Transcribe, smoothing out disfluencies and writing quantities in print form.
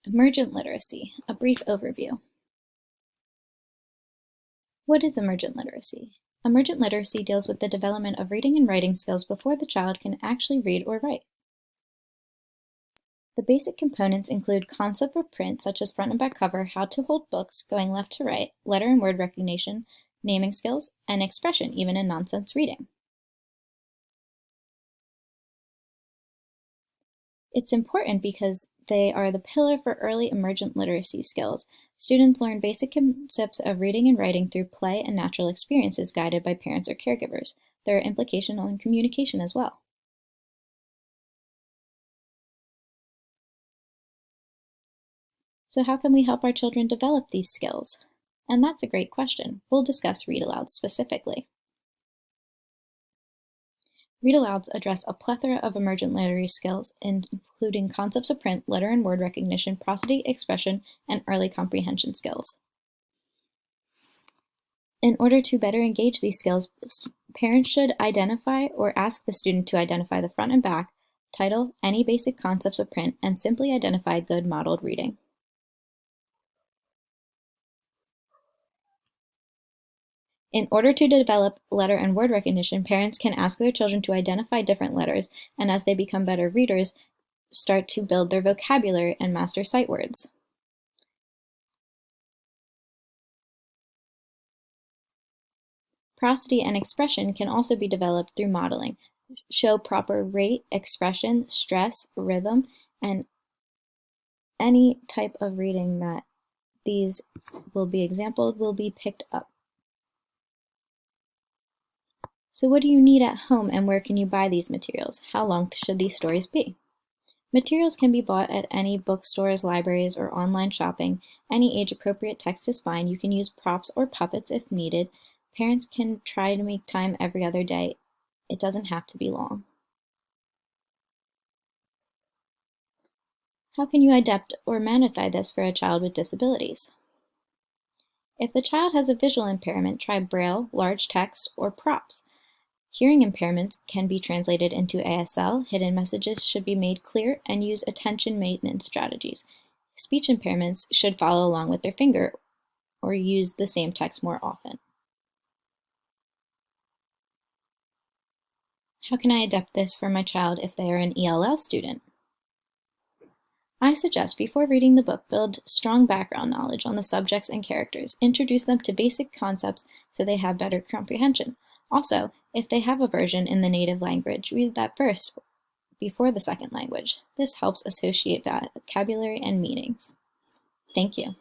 Emergent literacy, a brief overview. What is emergent literacy? Emergent literacy deals with the development of reading and writing skills before the child can actually read or write. The basic components include concept of print, such as front and back cover, how to hold books, going left to right, letter and word recognition, naming skills, and expression, even in nonsense reading. It's important because they are the pillar for early emergent literacy skills. Students learn basic concepts of reading and writing through play and natural experiences guided by parents or caregivers. There are implications on communication as well. So how can we help our children develop these skills? And that's a great question. We'll discuss read alouds specifically. Read-alouds address a plethora of emergent literary skills, including concepts of print, letter and word recognition, prosody, expression, and early comprehension skills. In order to better engage these skills, parents should identify or ask the student to identify the front and back, title, any basic concepts of print, and simply identify good modeled reading. In order to develop letter and word recognition, parents can ask their children to identify different letters, and as they become better readers, start to build their vocabulary and master sight words. Prosody and expression can also be developed through modeling. Show proper rate, expression, stress, rhythm, and any type of reading that these will be exampled will be picked up. So what do you need at home and where can you buy these materials? How long should these stories be? Materials can be bought at any bookstores, libraries, or online shopping. Any age-appropriate text is fine. You can use props or puppets if needed. Parents can try to make time every other day. It doesn't have to be long. How can you adapt or modify this for a child with disabilities? If the child has a visual impairment, try Braille, large text, or props. Hearing impairments can be translated into ASL, hidden messages should be made clear, and use attention maintenance strategies. Speech impairments should follow along with their finger or use the same text more often. How can I adapt this for my child if they are an ELL student? I suggest before reading the book, build strong background knowledge on the subjects and characters. Introduce them to basic concepts so they have better comprehension. Also, if they have a version in the native language, read that first before the second language. This helps associate vocabulary and meanings. Thank you.